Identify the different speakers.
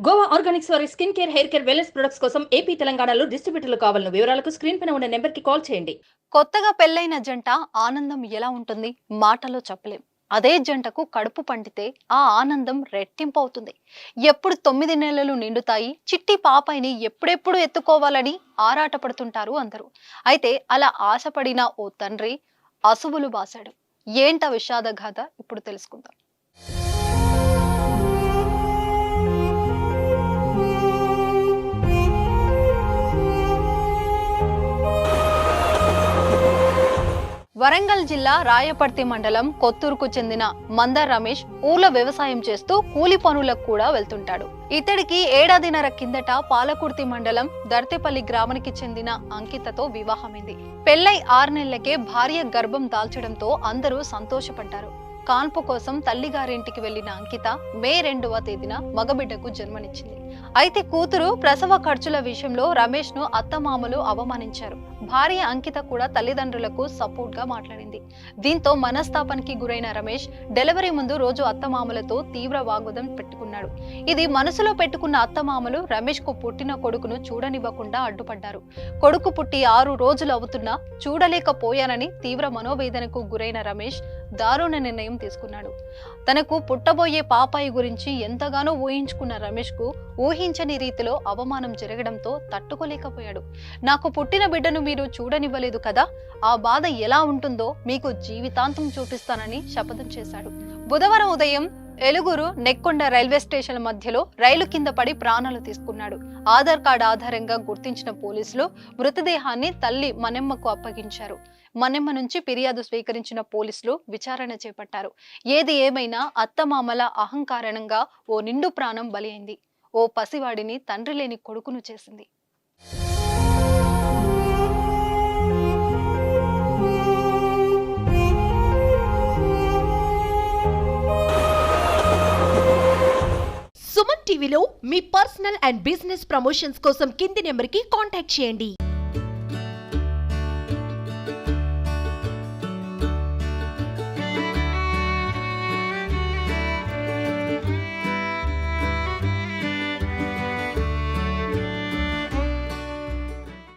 Speaker 1: Goa Organics వారి skin care, hair care, wellness products కోసం AP, తెలంగాణలో డిస్ట్రిబ్యూటర్లు కావాలను వివరాలకు స్క్రీన్ పైన ఉన్న నెంబర్కి కాల్ చేయండి.
Speaker 2: కొత్తగా పెళ్లైన జంట ఆనందం ఎలా ఉంటుంది మాటలో చెప్పలేం. అదే జంటకు కడుపు పండితే ఆ ఆనందం రెట్టింపు అవుతుంది. ఎప్పుడు 9 నెలలు నిండుతాయి, చిట్టి పాపాయిని ఎప్పుడెప్పుడు ఎత్తుకోవాలని ఆరాటపడుతుంటారు అందరూ. అయితే అలా ఆశపడిన ఓ తండ్రి అసువులు బాసాడు. ఏంట విషాద గాథ ఇప్పుడు తెలుసుకుందాం. వరంగల్ జిల్లా రాయపర్తి మండలం కొత్తూరుకు చెందిన మందర్ రమేష్ ఊర్లో వ్యవసాయం చేస్తూ కూలి పనులకు కూడా వెళ్తుంటాడు. ఇతడికి ఏడాదిన్నర కిందట పాలకుర్తి మండలం దర్తేపల్లి గ్రామానికి చెందిన అంకితతో వివాహమైంది. పెళ్లై 6 నెలలకే భార్య గర్భం దాల్చడంతో అందరూ సంతోషపడ్డారు. కాన్పు కోసం తల్లిగారింటికి వెళ్లిన అంకిత మే 2వ తేదీన మగబిడ్డకు జన్మనిచ్చింది. అయితే కూతురు ప్రసవ ఖర్చుల విషయంలో రమేష్ ను అత్తమామలు అవమానించారు. భార్య అంకిత కూడా తల్లిదండ్రులకు సపోర్ట్ గా మాట్లాడింది. దీంతో మనస్తాపానికి గురైన రమేష్ డెలివరీ ముందు రోజు అత్తమామలతో తీవ్ర వాగ్వాదం పెట్టుకున్నాడు. ఇది మనసులో పెట్టుకున్న అత్తమామలు రమేష్ కు పుట్టిన కొడుకును చూడనివ్వకుండా అడ్డుపడ్డారు. కొడుకు పుట్టి 6 రోజులు అవుతున్నా చూడలేకపోయానని తీవ్ర మనోవేదనకు గురైన రమేష్ దారుణ నిర్ణయం తీసుకున్నాడు. తనకు పుట్టబోయే పాపాయి గురించి ఎంతగానో ఊహించుకున్న రమేష్ కు ఊహించని రీతిలో అవమానం జరగడంతో తట్టుకోలేకపోయాడు. నాకు పుట్టిన బిడ్డను మీరు చూడనివ్వలేదు కదా, ఆ బాధ ఎలా ఉంటుందో మీకు జీవితాంతం చూపిస్తానని శపథం చేశాడు. బుధవారం ఉదయం ఎలుగురు నెక్కొండ రైల్వే స్టేషన్ మధ్యలో రైలు కింద పడి ప్రాణాలు తీసుకున్నాడు. ఆధార్ కార్డు ఆధారంగా గుర్తించిన పోలీసులు మృతదేహాన్ని తల్లి మన్నెమ్మకు అప్పగించారు. మన్నెమ్మ నుంచి ఫిర్యాదు స్వీకరించిన పోలీసులు విచారణ చేపట్టారు. ఏది ఏమైనా అత్తమామల అహంకారణంగా ఓ నిండు ప్రాణం బలి అయింది. ఓ పసివాడిని తండ్రి లేని కొడుకును చేసింది.
Speaker 3: సుమన్ టీవీలో మీ పర్సనల్ అండ్ బిజినెస్ ప్రమోషన్స్ కోసం కింది నెంబర్కి కాంటాక్ట్ చేయండి.